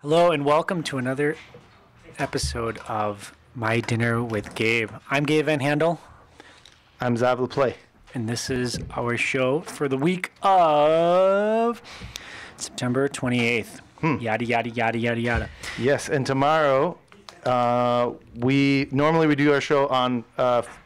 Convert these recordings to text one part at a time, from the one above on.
Hello and welcome to another episode of My Dinner with Gabe. I'm Gabe Van Handel. I'm Zav Play. And this is our show for the week of September 28th. Yada, yada, yada, yada, yada. Yes, and tomorrow, we do our show on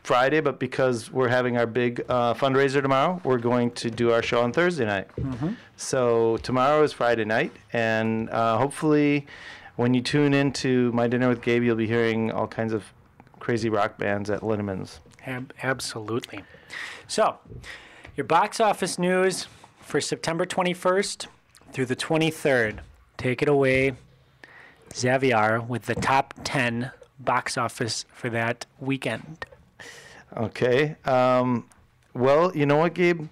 Friday, but because we're having our big fundraiser tomorrow, we're going to do our show on Thursday night. Mm-hmm. So tomorrow is Friday night, and hopefully when you tune into My Dinner with Gabe, you'll be hearing all kinds of crazy rock bands at Linneman's. Absolutely. So, your box office news for September 21st through the 23rd. Take it away, Xavier, with the top 10 box office for that weekend. Okay. Well, you know what, Gabe?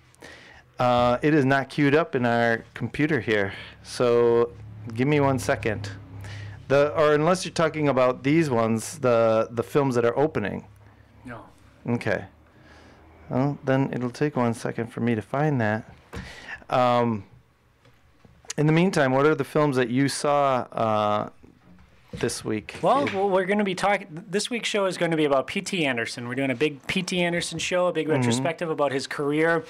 It is not queued up in our computer here. So give me 1 second. Or unless you're talking about these ones, the films that are opening. No. Okay. Well, then it'll take 1 second for me to find that. In the meantime, what are the films that you saw this week? Well, we're going to be talking. This week's show is going to be about P.T. Anderson. We're doing a big P.T. Anderson show, a big retrospective about his career,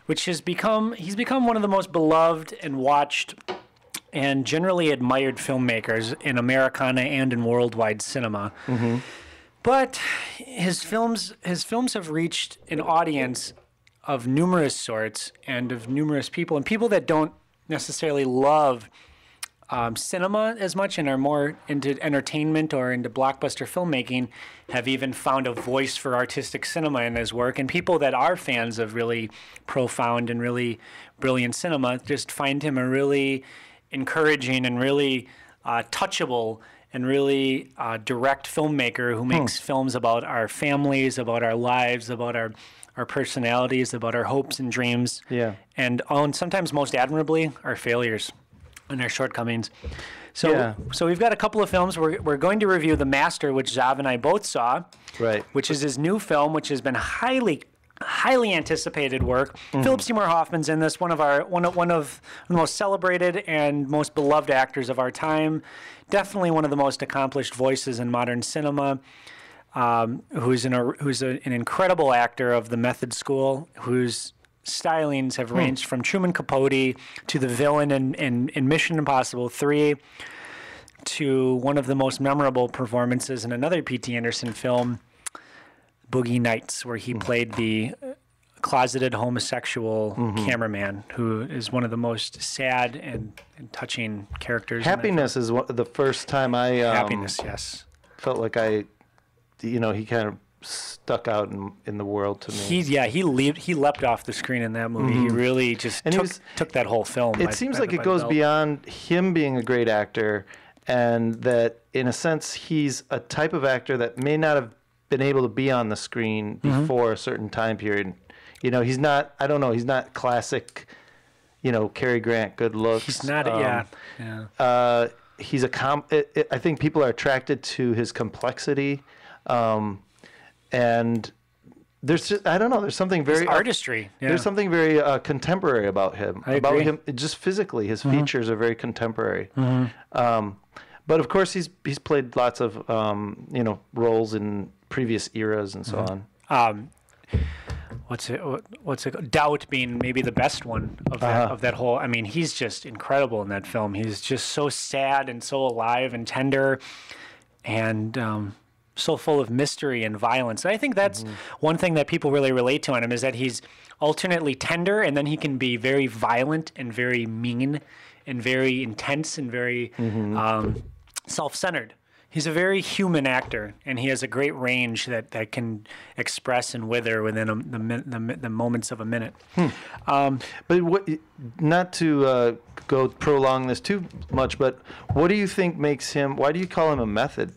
which he's become one of the most beloved and watched and generally admired filmmakers in Americana and in worldwide cinema. Mm-hmm. But his films have reached an audience of numerous sorts and of numerous people, and people that don't necessarily love cinema as much and are more into entertainment or into blockbuster filmmaking have even found a voice for artistic cinema in his work. And people that are fans of really profound and really brilliant cinema just find him a really encouraging and really touchable and really direct filmmaker who makes films about our families, about our lives, about our personalities, about our hopes and dreams, and sometimes most admirably, our failures and our shortcomings. So we've got a couple of films. We're going to review The Master, which Zav and I both saw, right? Which is his new film, which has been highly anticipated work. Philip Seymour Hoffman's in this, one of the most celebrated and most beloved actors of our time. Definitely one of the most accomplished voices in modern cinema. Who's an incredible actor of the method school, whose stylings have ranged from Truman Capote to the villain in Mission Impossible 3 to one of the most memorable performances in another P.T. Anderson film, Boogie Nights, where he played the closeted homosexual cameraman, who is one of the most sad and touching characters. Happiness is the first time I Happiness, yes. felt like he kind of stuck out in the world to me. He leapt off the screen in that movie. He really just took that whole film. It seems like it goes beyond him being a great actor, and that in a sense he's a type of actor that may not have been able to be on the screen before a certain time period. You know, he's not. I don't know. He's not classic. You know, Cary Grant, good looks. He's not. He's I think people are attracted to his complexity. And there's just, I don't know, there's something very artistry. There's something very contemporary about him. I agree. Him just physically, his features are very contemporary. But of course, he's played lots of roles in previous eras and so on. What's it? Doubt being maybe the best one of that whole. I mean, he's just incredible in that film. He's just so sad and so alive and tender, and so full of mystery and violence. And I think that's one thing that people really relate to on him, is that he's alternately tender, and then he can be very violent and very mean and very intense and very self-centered. He's a very human actor, and he has a great range that can express and wither within the moments of a minute. But not to prolong this too much, but what do you think makes him? Why do you call him a method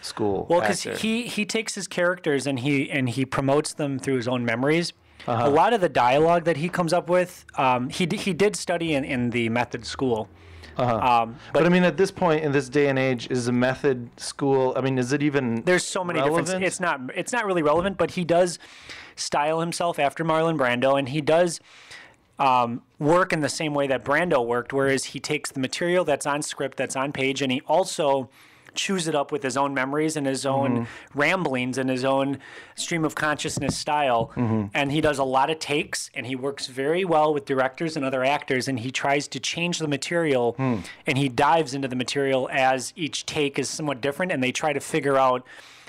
school? Well, because he takes his characters and he promotes them through his own memories. A lot of the dialogue that he comes up with, he did study in the method school. But I mean, at this point in this day and age, is a method school? I mean, is it even? There's so many different. It's not really relevant, but he does style himself after Marlon Brando, and he does work in the same way that Brando worked, whereas he takes the material that's on script, that's on page, and he also chews it up with his own memories and his own ramblings and his own stream of consciousness style. And he does a lot of takes, and he works very well with directors and other actors, and he tries to change the material, and he dives into the material as each take is somewhat different, and they try to figure out,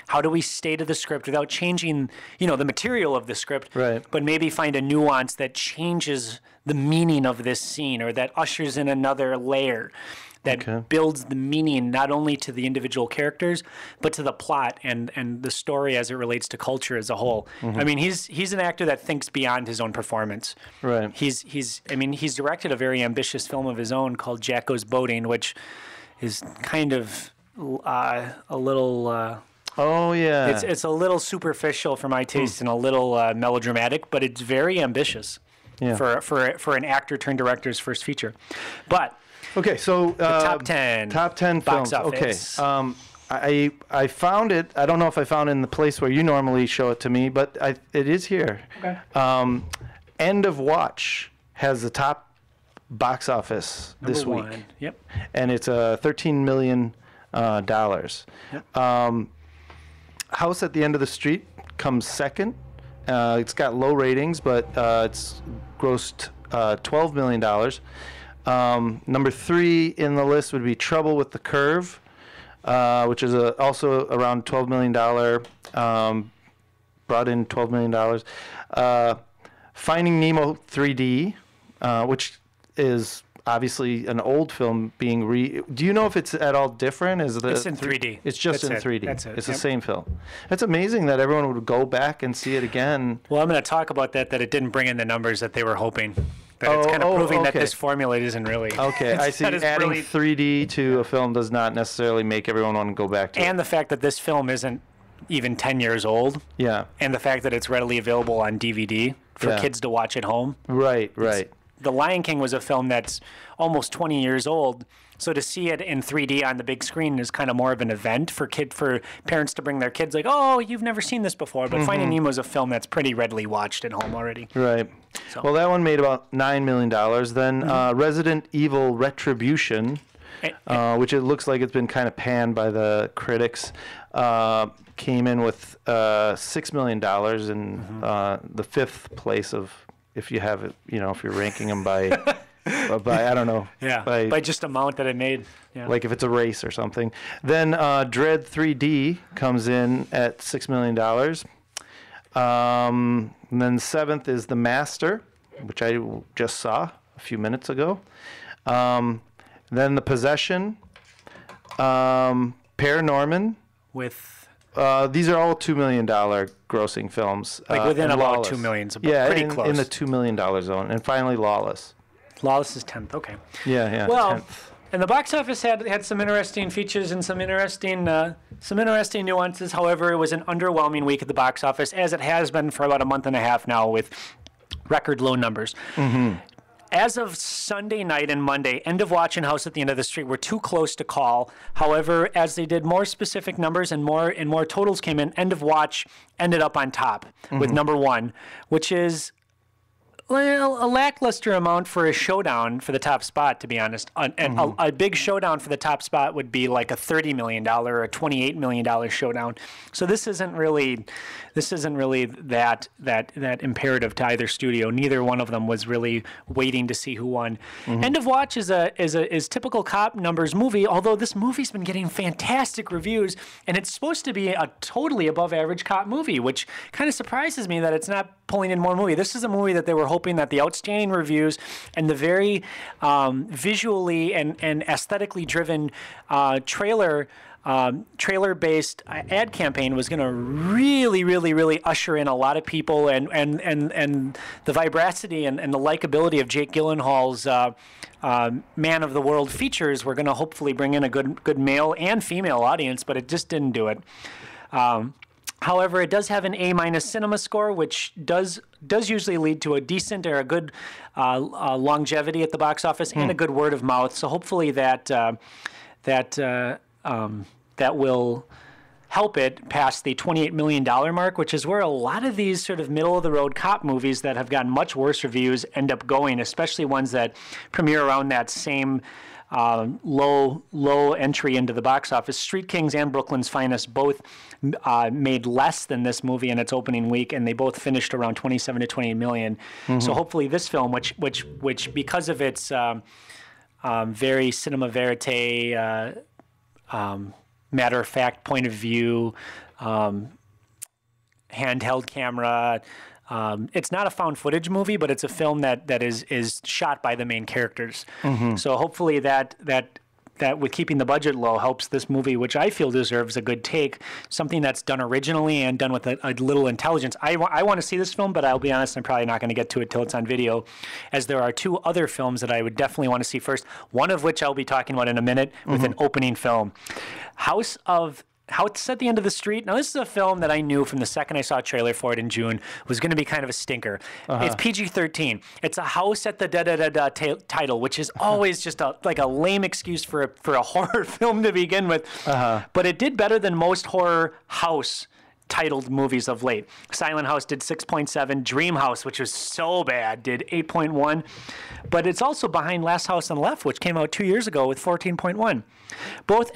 how do we stay to the script without changing, the material of the script, right, but maybe find a nuance that changes the meaning of this scene, or that ushers in another layer that builds the meaning not only to the individual characters, but to the plot and the story as it relates to culture as a whole. I mean, he's an actor that thinks beyond his own performance. Right. He's directed a very ambitious film of his own called Jack Goes Boating, which is kind of a little... Oh yeah, it's a little superficial for my taste and a little melodramatic, but it's very ambitious for an actor turned director's first feature. But okay, so the top 10 films. box office. Okay, I found it. I don't know if I found it in the place where you normally show it to me, but it is here. Okay. End of Watch has the top box office this week. Number 1. Yep. And it's $13 million. Yep. House at the End of the Street comes second. It's got low ratings, but it's grossed $12 million. Number 3 in the list would be Trouble with the Curve, which is also around $12 million, brought in $12 million. Finding Nemo 3D, which is obviously an old film being do you know if it's at all different? It's in 3D. It's just in 3D. That's it. It's the same film. It's amazing that everyone would go back and see it again. Well, I'm going to talk about that it didn't bring in the numbers that they were hoping. That it's kind of proving that this formula isn't really... Okay, I see. Adding 3D to a film does not necessarily make everyone want to go back to it. And the fact that this film isn't even 10 years old. Yeah. And the fact that it's readily available on DVD for kids to watch at home. Right. The Lion King was a film that's almost 20 years old, so to see it in 3D on the big screen is kind of more of an event for parents to bring their kids, like, oh, you've never seen this before. But Finding Nemo is a film that's pretty readily watched at home already. Right. So. Well, that one made about $9 million. Then Resident Evil Retribution, which it looks like it's been kind of panned by the critics, came in with $6 million in the 5th place of... If you have it, if you're ranking them by, I don't know. Yeah, by just amount that it made. Yeah. Like if it's a race or something. Then Dread 3D comes in at $6 million. And then 7th is The Master, which I just saw a few minutes ago. Then The Possession, Paranorman. With... these are all $2 million grossing films. Like within about $2 million. Pretty close. In the $2 million zone. And finally, Lawless. Lawless is 10th. Okay. Yeah. Well, 10th. And the box office had some interesting features and some interesting nuances. However, it was an underwhelming week at the box office, as it has been for about a month and a half now, with record low numbers. As of Sunday night and Monday, End of Watch and House at the End of the Street were too close to call. However, as they did more specific numbers and more totals came in, End of Watch ended up on top with number 1, which is a lackluster amount for a showdown for the top spot, to be honest. And a big showdown for the top spot would be like a $30 million or a $28 million showdown. So this isn't really that imperative to either studio. Neither one of them was really waiting to see who won. End of Watch is typical cop numbers movie, although this movie's been getting fantastic reviews, and it's supposed to be a totally above average cop movie, which kind of surprises me that it's not pulling in more movie. This is a movie that they were hoping that the outstanding reviews and the very visually and aesthetically driven trailer-based ad campaign was going to really usher in a lot of people, and the vibrancy and the likability of Jake Gyllenhaal's Man of the World features were going to hopefully bring in a good male and female audience, but it just didn't do it. However, it does have an A- cinema score, which does usually lead to a decent or a good longevity at the box office and a good word of mouth. So hopefully that will help it pass the $28 million mark, which is where a lot of these sort of middle-of-the-road cop movies that have gotten much worse reviews end up going, especially ones that premiere around that same low entry into the box office. Street Kings and Brooklyn's Finest both made less than this movie in its opening week, and they both finished around 27 to 28 million. So hopefully this film, which because of its very cinema verite, matter of fact point of view, handheld camera. It's not a found footage movie, but it's a film that is shot by the main characters. So hopefully that with keeping the budget low helps this movie, which I feel deserves a good take, something that's done originally and done with a little intelligence. I want to see this film, but I'll be honest, I'm probably not going to get to it till it's on video, as there are two other films that I would definitely want to see first, one of which I'll be talking about in a minute with an opening film. House at the End of the Street. Now, this is a film that I knew from the second I saw a trailer for it in June was going to be kind of a stinker. It's PG-13. It's a house at the da-da-da-da title, which is always just like a lame excuse for a horror film to begin with. But it did better than most horror house titled movies of late. Silent House did 6.7. Dream House, which was so bad, did 8.1. But it's also behind Last House on the Left, which came out 2 years ago with 14.1. Both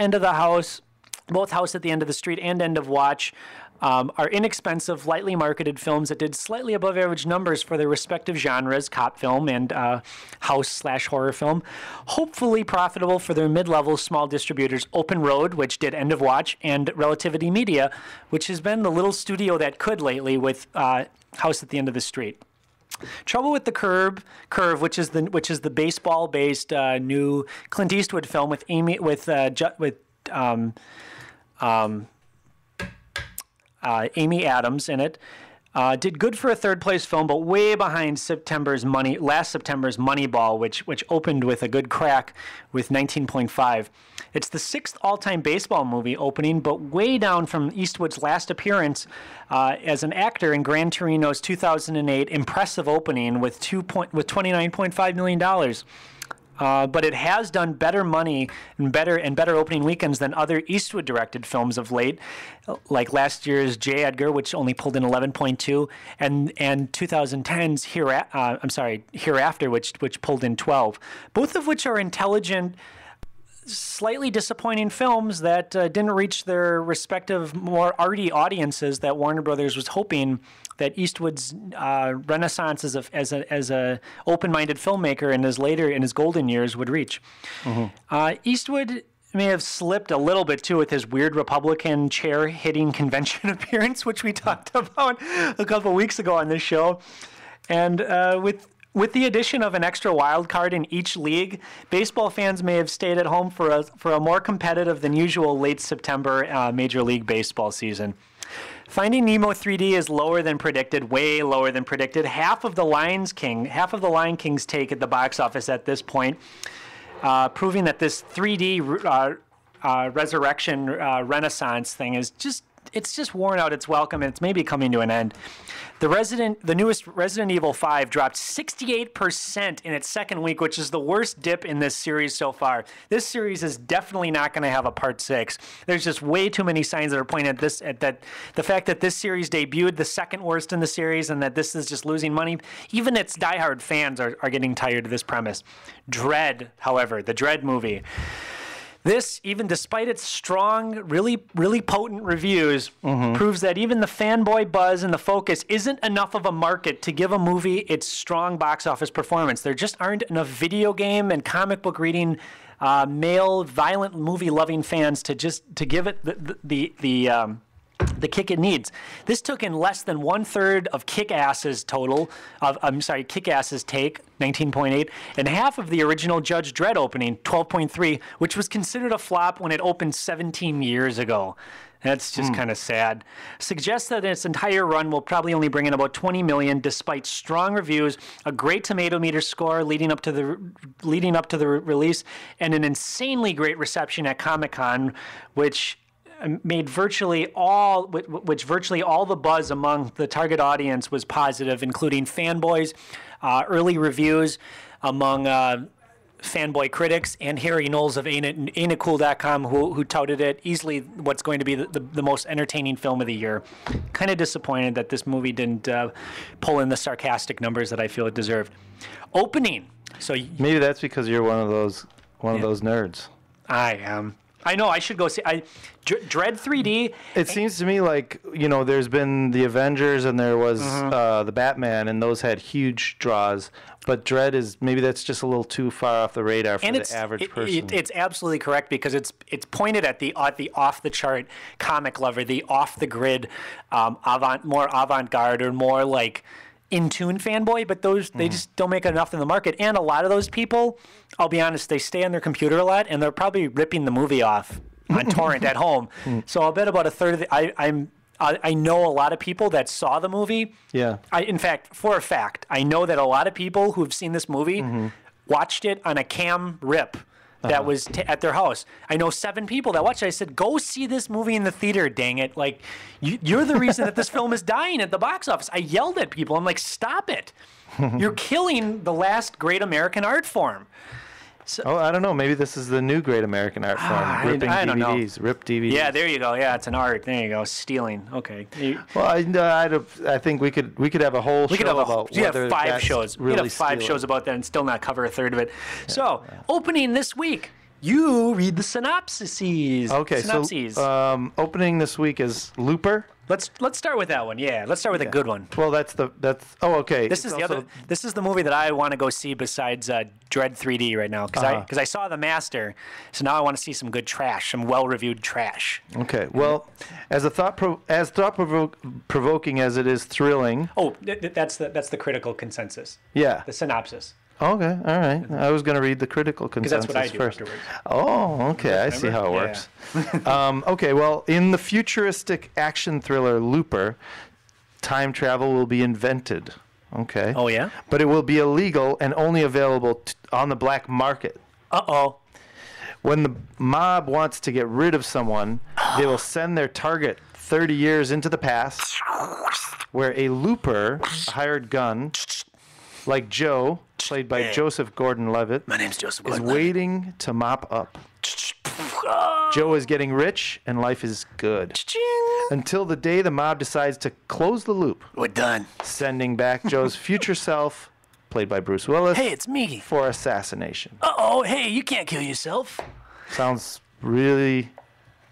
House at the End of the Street and End of Watch are inexpensive, lightly marketed films that did slightly above average numbers for their respective genres, cop film and house/horror film. Hopefully profitable for their mid-level small distributors, Open Road, which did End of Watch, and Relativity Media, which has been the little studio that could lately with House at the End of the Street. Trouble with the Curve, which is the baseball-based new Clint Eastwood film with Amy Adams in it, did good for a third-place film, but way behind last September's Moneyball, which opened with a good crack with 19.5. It's the sixth all-time baseball movie opening, but way down from Eastwood's last appearance as an actor in Gran Torino's 2008 impressive opening with $29.5 million. But it has done better money and better opening weekends than other Eastwood-directed films of late, like last year's J. Edgar, which only pulled in 11.2, and 2010's Hereafter, which pulled in 12. Both of which are intelligent, slightly disappointing films that didn't reach their respective more arty audiences that Warner Brothers was hoping that Eastwood's renaissance as a open-minded filmmaker in his golden years would reach. Eastwood may have slipped a little bit too with his weird Republican chair-hitting convention appearance, which we talked about a couple of weeks ago on this show, and with the addition of an extra wild card in each league, baseball fans may have stayed at home for a more competitive than usual late September Major League Baseball season. Finding Nemo 3D is lower than predicted, way lower than predicted. Half of the Lion King's take at the box office at this point, proving that this 3D resurrection renaissance thing is just worn out its welcome, and it's maybe coming to an end. The newest Resident Evil 5 dropped 68% in its second week, which is the worst dip in this series so far. This series is definitely not going to have a part 6. There's just way too many signs that are pointing at the fact that this series debuted the second worst in the series and that this is just losing money. Even its diehard fans are getting tired of this premise. Dread, however, the Dread movie. This, even despite its strong, really potent reviews, proves that even the fanboy buzz and the focus isn't enough of a market to give a movie its strong box office performance. There just aren't enough video game and comic book reading, male, violent movie-loving fans to give it the kick it needs. This took in less than 1/3 of Kick-Ass's Kick-Ass's take, 19.8, and half of the original Judge Dredd opening, 12.3, which was considered a flop when it opened 17 years ago. That's just kind of sad. Suggests that its entire run will probably only bring in about 20 million, despite strong reviews, a great tomato meter score leading up to the release, and an insanely great reception at Comic-Con, which virtually all the buzz among the target audience was positive, including fanboys, early reviews among fanboy critics and Harry Knowles of AintItCool.com who touted it easily what's going to be the most entertaining film of the year. Kind of disappointed that this movie didn't pull in the sarcastic numbers that I feel it deserved. Opening. So maybe that's because you're one of those nerds. I am. I know. I should go see. Dread 3D. It seems to me like, there's been the Avengers and there was the Batman, and those had huge draws. But Dread maybe that's just a little too far off the radar for the average person. It's absolutely correct because it's pointed at the off the chart comic lover, the off the grid, more avant-garde or more like in tune fanboy, but they just don't make enough in the market. And a lot of those people, I'll be honest, they stay on their computer a lot, and they're probably ripping the movie off on torrent at home. So I'll bet about a third of I know a lot of people that saw the movie. Yeah. In fact, for a fact, I know that a lot of people who've seen this movie watched it on a cam rip that was at their house. I know 7 people that watched it. I said, go see this movie in the theater, dang it. Like, you're the reason that this film is dying at the box office. I yelled at people. I'm like, stop it. You're killing the last great American art form. So, I don't know. Maybe this is the new great American art form. Ripping I don't DVDs. know. Rip DVDs. Yeah, there you go. Yeah, it's an art. There you go. Stealing. Okay. Well, I think we could have a whole show about whether 5 shows. Really we could have 5 shows about that and still not cover a third of it. Yeah, opening this week. You read the synopses. Okay, so opening this week is Looper. Let's start with that one. Yeah, let's start with a good one. Well, okay. This is This is the movie that I want to go see besides Dread 3D right now because I saw The Master, so now I want to see some good trash, some well-reviewed trash. Okay. Well, as thought-provoking as it is thrilling. Oh, that's the critical consensus. Yeah. The synopsis. Okay, all right. I was going to read the critical consensus that's what I do first. Afterwards. Oh, okay. I see how it works. Okay, well, in the futuristic action thriller Looper, time travel will be invented. Okay. Oh, yeah? But it will be illegal and only available on the black market. Uh-oh. When the mob wants to get rid of someone, they will send their target 30 years into the past, where a looper, a hired gun, like Joe, played by Joseph Gordon-Levitt, my name's Joseph is Gordon-Levitt, waiting to mop up. Joe is getting rich and life is good. Until the day the mob decides to close the loop. We're done. Sending back Joe's future self, played by Bruce Willis. Hey, it's me. For assassination. Uh-oh, hey, you can't kill yourself. Sounds really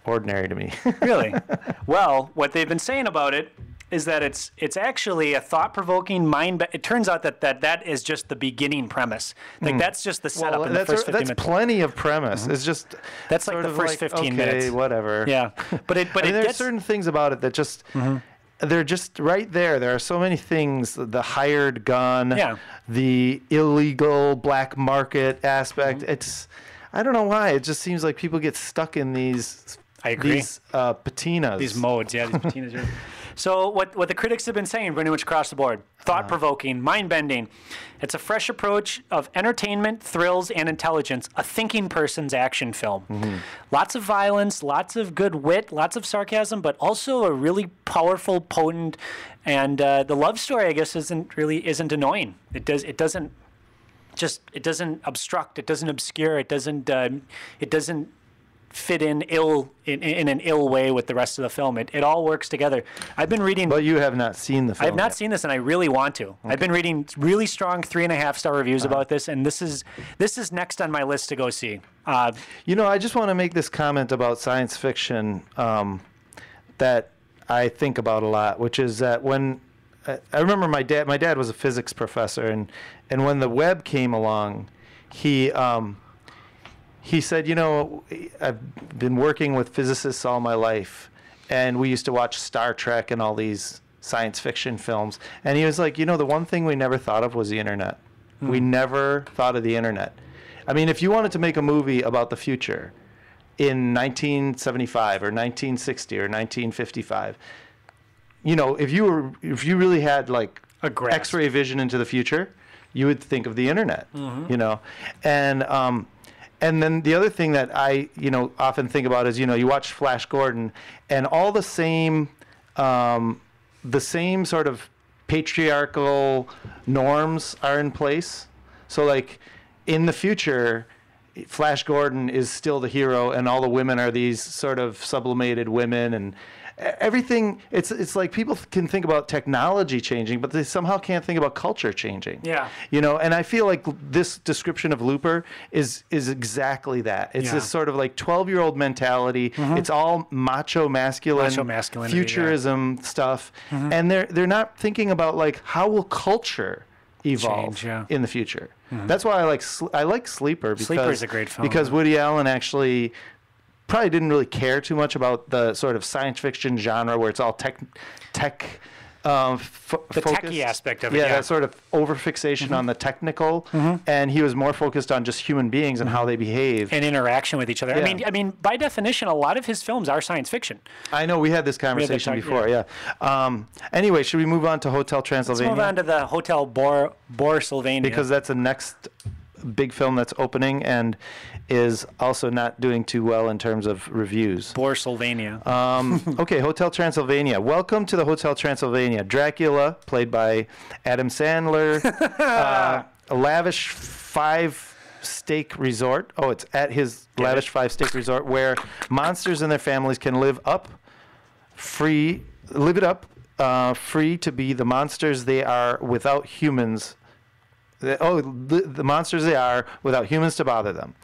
ordinary to me. Really? Well, what they've been saying about it is that it's actually a thought-provoking it turns out that is just the beginning premise. Like that's just the setup in the first 15 minutes. That's plenty of premise. It's just that's like the first 15 minutes. Okay, whatever. Yeah. But there's certain things about it that just they're just right there. There are so many things, the hired gun, the illegal black market aspect. I don't know why. It just seems like people get stuck in these patinas. These modes, these patinas. So what the critics have been saying pretty much across the board, thought-provoking, mind-bending. It's a fresh approach of entertainment, thrills, and intelligence, a thinking person's action film. Lots of violence, lots of good wit, lots of sarcasm, but also a really powerful, potent, and the love story, I guess, isn't annoying. It doesn't obstruct, it doesn't obscure, it doesn't fit in an ill way with the rest of the film. It all works together. I've been reading. But you have not seen the film. I have not seen this, and I really want to. Okay. I've been reading really strong 3.5-star reviews about this, and this is next on my list to go see. I just want to make this comment about science fiction that I think about a lot, which is that when I remember my dad was a physics professor, and when the web came along, he said, I've been working with physicists all my life, and we used to watch Star Trek and all these science fiction films. And he was like, the one thing we never thought of was the internet. We never thought of the internet. I mean, if you wanted to make a movie about the future in 1975 or 1960 or 1955, if you really had like X-ray vision into the future, you would think of the internet, And then the other thing that I, often think about is, you watch Flash Gordon, and all the same sort of patriarchal norms are in place. So, like, in the future, Flash Gordon is still the hero, and all the women are these sort of sublimated women, and everything. It's like people can think about technology changing, but they somehow can't think about culture changing. Yeah. And I feel like this description of Looper is exactly that. It's this sort of like 12-year-old mentality. It's all macho masculinity, futurism stuff, and they're not thinking about like how will culture evolve in the future. That's why I like Sleeper, because Sleeper's a great film. Because Woody Allen actually probably didn't really care too much about the sort of science fiction genre where it's all tech the focused. techie aspect of it. Yeah, that sort of overfixation on the technical, and he was more focused on just human beings and how they behave and interaction with each other. Yeah. I mean, by definition, a lot of his films are science fiction. I know we had this conversation before. Anyway, should we move on to Hotel Transylvania? Let's move on to the Hotel Borsylvania, because that's the next big film that's opening and is also not doing too well in terms of reviews. Borsylvania. Okay, Hotel Transylvania. Welcome to the Hotel Transylvania. Dracula, played by Adam Sandler. A lavish 5-stake resort. Oh, it's at his lavish 5-stake resort where monsters and their families can live it up, free to be the monsters they are without humans. The monsters they are without humans to bother them.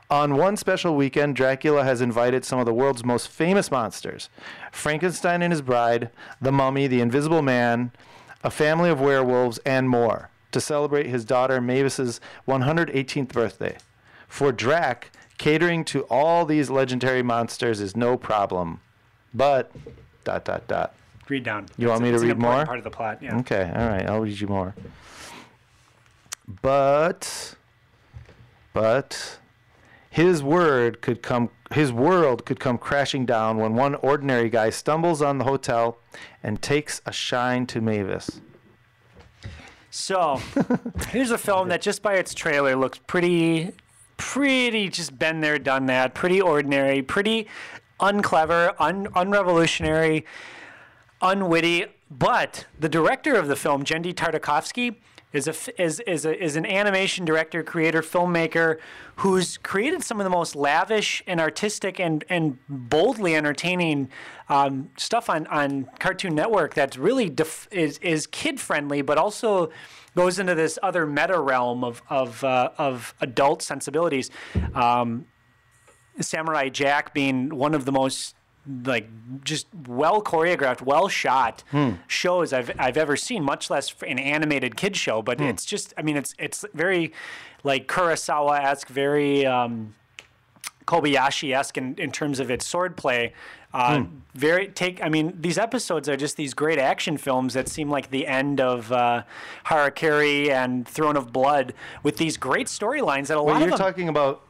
On one special weekend, Dracula has invited some of the world's most famous monsters: Frankenstein and his bride, the Mummy, the Invisible Man, a family of werewolves, and more, to celebrate his daughter Mavis's 118th birthday. For Drac, catering to all these legendary monsters is no problem. But ... Read down. You want me to read more? Part of the plot. Yeah. Okay. All right. I'll read you more. But his world could come crashing down when one ordinary guy stumbles on the hotel and takes a shine to Mavis. So, here's a film that just by its trailer looks pretty just been there, done that, pretty ordinary, pretty unclever, unrevolutionary, unwitty. But the director of the film, Genndy Tartakovsky, is an animation director, creator, filmmaker who's created some of the most lavish and artistic and boldly entertaining stuff on Cartoon Network that's really is kid friendly, but also goes into this other meta realm of adult sensibilities. Samurai Jack being one of the most just well choreographed, well shot shows I've ever seen, much less an animated kid show. But it's just, it's very like Kurosawa-esque, very Kobayashi-esque in terms of its swordplay. These episodes are just these great action films that seem like the end of Harakiri and Throne of Blood, with these great storylines that a lot of them... You're talking about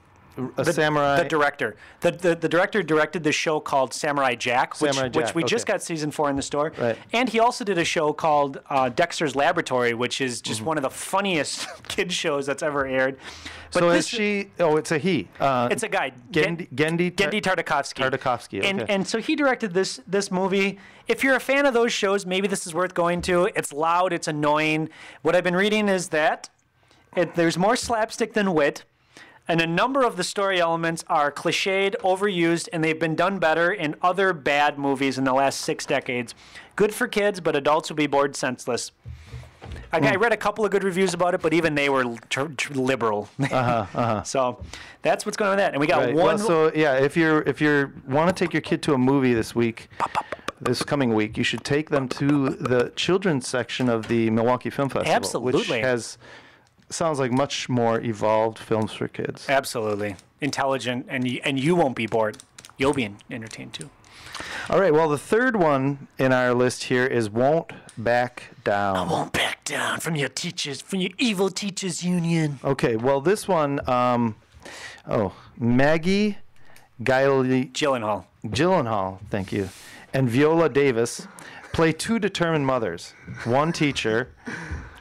samurai. The director. The director directed this show called Samurai Jack, which we just got season 4 in the store. Right. And he also did a show called Dexter's Laboratory, which is just one of the funniest kid shows that's ever aired. But so is she? Oh, it's a he. It's a guy. Genndy Tartakovsky. Tartakovsky. Okay. And so he directed this movie. If you're a fan of those shows, maybe this is worth going to. It's loud. It's annoying. What I've been reading is that there's more slapstick than wit. And a number of the story elements are cliched, overused, and they've been done better in other bad movies in the last 6 decades. Good for kids, but adults will be bored senseless. I read a couple of good reviews about it, but even they were liberal. So that's what's going on with that. And we got one. Well, so yeah, if you want to take your kid to a movie this week, this coming week, you should take them to the children's section of the Milwaukee Film Festival. Absolutely. Which sounds like much more evolved films for kids. Absolutely. Intelligent, and you won't be bored. You'll be entertained too. All right, well, the third one in our list here is Won't Back Down. I won't back down from your teachers, from your evil teachers union. Okay, well, this one, Maggie Gyllenhaal, thank you, and Viola Davis play 2 determined mothers, one teacher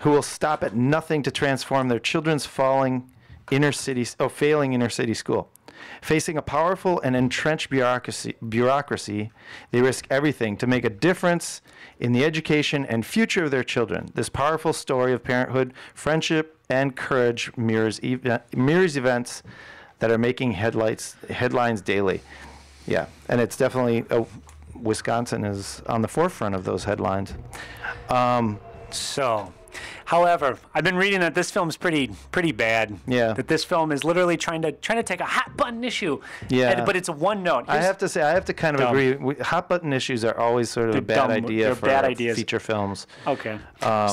who will stop at nothing to transform their children's failing inner city school. Facing a powerful and entrenched bureaucracy, they risk everything to make a difference in the education and future of their children. This powerful story of parenthood, friendship, and courage mirrors events that are making headlines daily. Yeah, and it's definitely, Wisconsin is on the forefront of those headlines. However, I've been reading that this film's pretty bad. Yeah. That this film is literally trying to take a hot button issue. Yeah. But it's a one note. I have to kind of agree. Hot button issues are always sort of a bad idea for feature films. Okay. I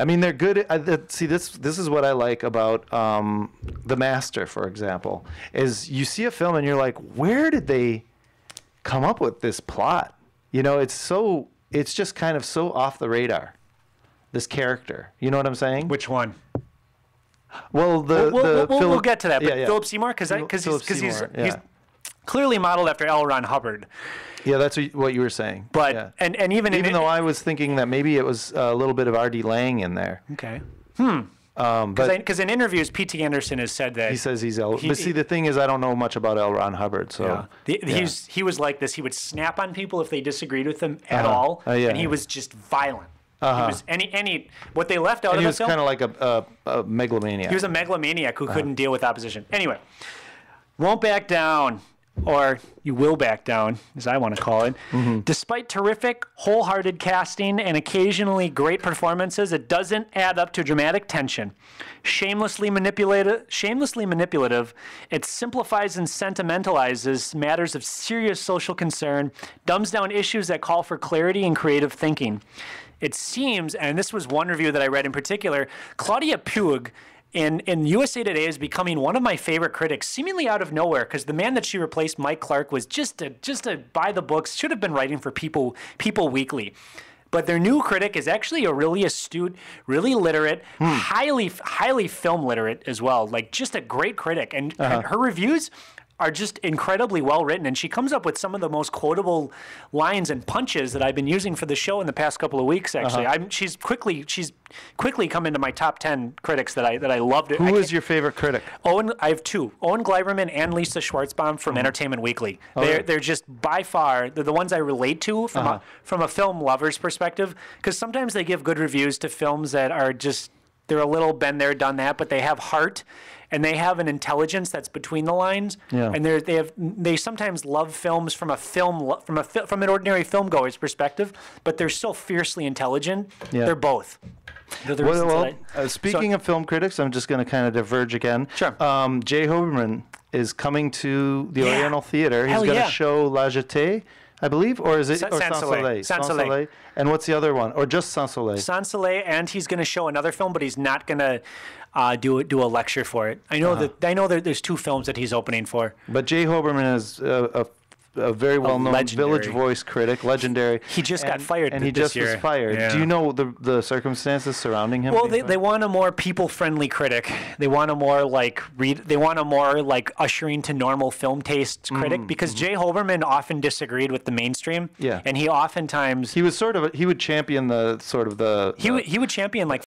mean, they're good. See, this is what I like about The Master, for example, is you see a film and you're like, where did they come up with this plot? You know, it's just kind of so off the radar. This character, you know what I'm saying? Which one? Well, we'll get to that. But yeah. Philip Seymour, because he's clearly modeled after L. Ron Hubbard. Yeah, that's what you were saying. But yeah. and even though I was thinking that maybe it was a little bit of R.D. Lang in there. Okay. Because in interviews, P.T. Anderson has said that he says he's L. But see, the thing is, I don't know much about L. Ron Hubbard, so he was like this. He would snap on people if they disagreed with him at all, and he was just violent. He was what they left out of the film. He was kind of like a megalomaniac. He was a megalomaniac who couldn't deal with opposition. Anyway, won't back down, or you will back down, as I want to call it. Mm-hmm. Despite terrific, wholehearted casting and occasionally great performances, it doesn't add up to dramatic tension. Shamelessly manipulative, it simplifies and sentimentalizes matters of serious social concern, dumbs down issues that call for clarity and creative thinking. It seems, and this was one review that I read in particular, Claudia Puig in USA Today is becoming one of my favorite critics, seemingly out of nowhere, because the man that she replaced, Mike Clark, was just a by the books, should have been writing for People Weekly. But their new critic is actually a really astute, really literate, highly film literate as well. Like, just a great critic. And her reviews are just incredibly well written, and she comes up with some of the most quotable lines and punches that I've been using for the show in the past couple of weeks. Actually, she's quickly come into my top 10 critics that I loved. Who is your favorite critic? I have two: Owen Gleiberman and Lisa Schwartzbaum from Entertainment Weekly. They're just by far the ones I relate to from a film lover's perspective, because sometimes they give good reviews to films that are just, they're a little been there, done that, but they have heart. And they have an intelligence that's between the lines, and they sometimes love films from an ordinary film goer's perspective, but they're so fiercely intelligent. Yeah. They're both. Speaking of film critics, I'm just going to kind of diverge again. Sure. Jay Hoberman is coming to the Oriental Theater. He's going to show La Jetée, I believe, or is it Sans Soleil? Sans Soleil. And what's the other one? Or just Sans Soleil? Sans Soleil, and he's going to show another film, but he's not going to do a lecture for it. I know that there's two films that he's opening for. But Jay Hoberman is a very well-known Village Voice critic, legendary. He just got fired and he just was fired. Yeah. Do you know the circumstances surrounding him? Well, they want a more people-friendly critic. They want a more ushering to normal film tastes critic, because Jay Hoberman often disagreed with the mainstream. Yeah. And he oftentimes he would champion he would champion like